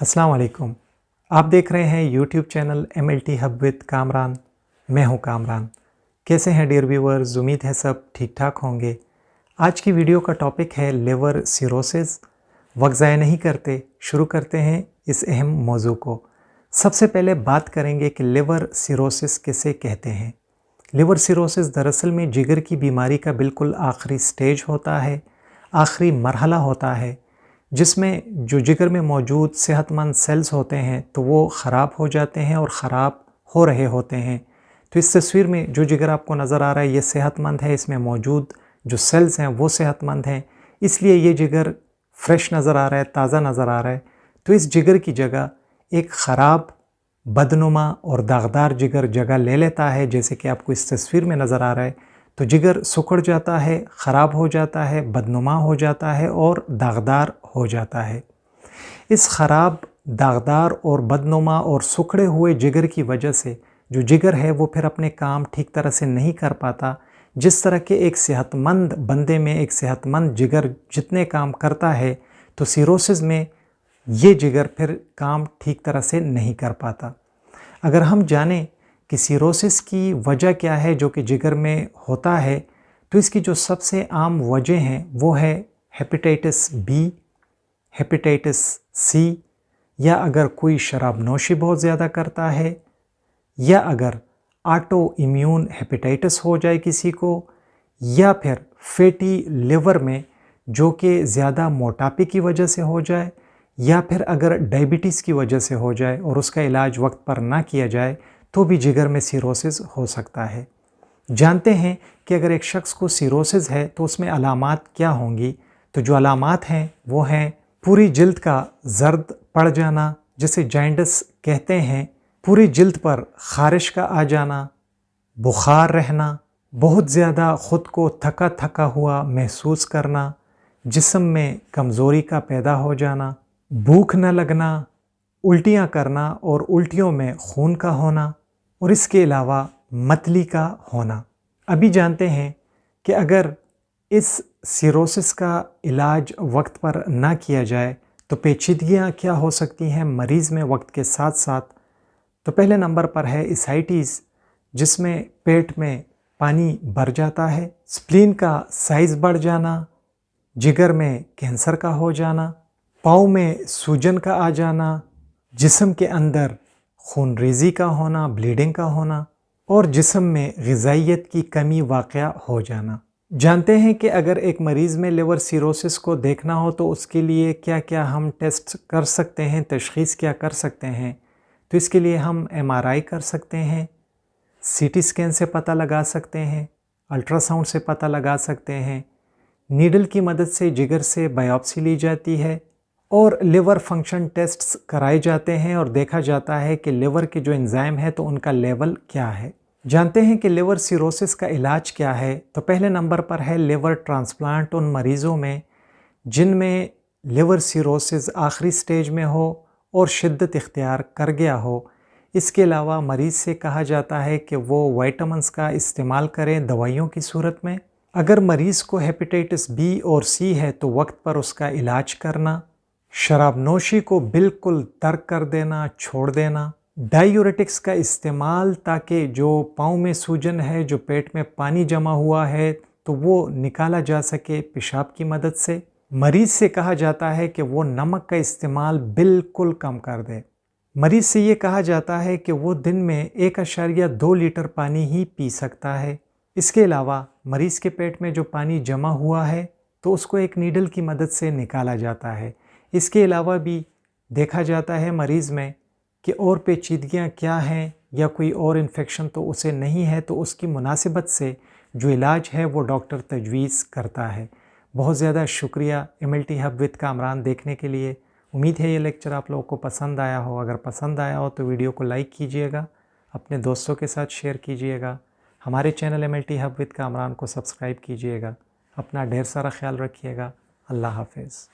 अस्सलाम वालेकुम। आप देख रहे हैं YouTube channel MLT hub with Kamran. मैं हूं कामरान। कैसे हैं डियर व्यूअर्स? उम्मीद है सब ठीक ठाक होंगे। आज की वीडियो का टॉपिक है लिवर सिरोसिस। वक्त ज़ाया नहीं करते, शुरू करते हैं इस अहम मौजू को। सबसे पहले बात करेंगे कि लिवर सिरोसिस किसे कहते हैं। लिवर सिरोसिस दरअसल में जिगर की बीमारी का बिल्कुल आखिरी स्टेज होता है, आखिरी मरहला होता है, जिसमें जो जिगर में मौजूद सेहतमंद सेल्स होते हैं तो वो ख़राब हो जाते हैं और ख़राब हो रहे होते हैं। तो इस तस्वीर में जो जिगर आपको नज़र आ रहा है ये सेहतमंद है, इसमें मौजूद जो सेल्स हैं वो सेहतमंद हैं, इसलिए ये जिगर फ्रेश नज़र आ रहा है, ताज़ा नज़र आ रहा है। तो इस जिगर की जगह एक ख़राब, बदनुमा और दागदार जिगर जगह ले लेता है, जैसे कि आपको इस तस्वीर में नज़र आ रहा है। तो जिगर सिकुड़ जाता है, ख़राब हो जाता है, बदनुमा हो जाता है और दागदार हो जाता है। इस ख़राब, दागदार और बदनुमा और सिकुड़े हुए जिगर की वजह से जो जिगर है वो फिर अपने काम ठीक तरह से नहीं कर पाता। जिस तरह के एक सेहतमंद बंदे में एक सेहतमंद जिगर जितने काम करता है, तो सिरोसिस में ये जिगर फिर काम ठीक तरह से नहीं कर पाता। अगर हम जानें कि सिरोसिस की वजह क्या है जो कि जिगर में होता है, तो इसकी जो सबसे आम वजह हैं वो है हेपेटाइटिस बी, हेपेटाइटिस सी, या अगर कोई शराब नोशी बहुत ज़्यादा करता है, या अगर ऑटो इम्यून हेपेटाइटिस हो जाए किसी को, या फिर फैटी लिवर में जो कि ज़्यादा मोटापे की वजह से हो जाए, या फिर अगर डायबिटीज़ की वजह से हो जाए और उसका इलाज वक्त पर ना किया जाए तो भी जिगर में सिरोसिस हो सकता है। जानते हैं कि अगर एक शख्स को सिरोसिस है तो उसमें अलामात क्या होंगी। तो जो अलामात हैं वो हैं पूरी जिल्द का जर्द पड़ जाना, जिसे जॉन्डिस कहते हैं, पूरी जिल्द पर ख़ारिश का आ जाना, बुखार रहना, बहुत ज़्यादा ख़ुद को थका थका हुआ महसूस करना, जिस्म में कमज़ोरी का पैदा हो जाना, भूख न लगना, उल्टियाँ करना और उल्टियों में खून का होना, और इसके अलावा मतली का होना। अभी जानते हैं कि अगर इस सिरोसिस का इलाज वक्त पर ना किया जाए तो पेचीदगियाँ क्या हो सकती हैं मरीज़ में वक्त के साथ साथ। तो पहले नंबर पर है एसाइटिस, जिसमें पेट में पानी भर जाता है, स्प्लीन का साइज़ बढ़ जाना, जिगर में कैंसर का हो जाना, पाँव में सूजन का आ जाना, जिस्म के अंदर खूनरेज़ी का होना, ब्लीडिंग का होना, और जिस्म में ग़िज़ाइयत की कमी वाक़या हो जाना। जानते हैं कि अगर एक मरीज़ में लिवर सिरोसिस को देखना हो तो उसके लिए क्या क्या हम टेस्ट कर सकते हैं, तशख़ीस क्या कर सकते हैं। तो इसके लिए हम MRI कर सकते हैं, CT स्कैन से पता लगा सकते हैं, अल्ट्रासाउंड से पता लगा सकते हैं, नीडल की मदद से जिगर से बायोप्सी ली जाती है और लिवर फंक्शन टेस्ट्स कराए जाते हैं और देखा जाता है कि लिवर के जो एंजाइम है तो उनका लेवल क्या है। जानते हैं कि लिवर सिरोसिस का इलाज क्या है। तो पहले नंबर पर है लिवर ट्रांसप्लांट उन मरीज़ों में जिनमें लिवर सिरोसिस आखिरी स्टेज में हो और शिद्दत इख्तियार कर गया हो। इसके अलावा मरीज़ से कहा जाता है कि वो विटामिन्स का इस्तेमाल करें दवाइयों की सूरत में। अगर मरीज़ को हेपेटाइटिस बी और सी है तो वक्त पर उसका इलाज करना, शराब नोशी को बिल्कुल तर्क कर देना, छोड़ देना, डायूरेटिक्स का इस्तेमाल ताकि जो पाँव में सूजन है, जो पेट में पानी जमा हुआ है तो वो निकाला जा सके पेशाब की मदद से। मरीज़ से कहा जाता है कि वो नमक का इस्तेमाल बिल्कुल कम कर दे। मरीज़ से ये कहा जाता है कि वो दिन में 1.2 लीटर पानी ही पी सकता है। इसके अलावा मरीज़ के पेट में जो पानी जमा हुआ है तो उसको एक नीडल की मदद से निकाला जाता है। इसके अलावा भी देखा जाता है मरीज़ में कि और पेचीदगियाँ क्या हैं या कोई और इन्फेक्शन तो उसे नहीं है, तो उसकी मुनासिबत से जो इलाज है वो डॉक्टर तजवीज़ करता है। बहुत ज़्यादा शुक्रिया MLT हब विद कामरान देखने के लिए। उम्मीद है ये लेक्चर आप लोगों को पसंद आया हो। अगर पसंद आया हो तो वीडियो को लाइक कीजिएगा, अपने दोस्तों के साथ शेयर कीजिएगा, हमारे channel MLT hub with Kamran को सब्सक्राइब कीजिएगा। अपना ढेर सारा ख्याल रखिएगा। अल्लाह हाफ़िज़।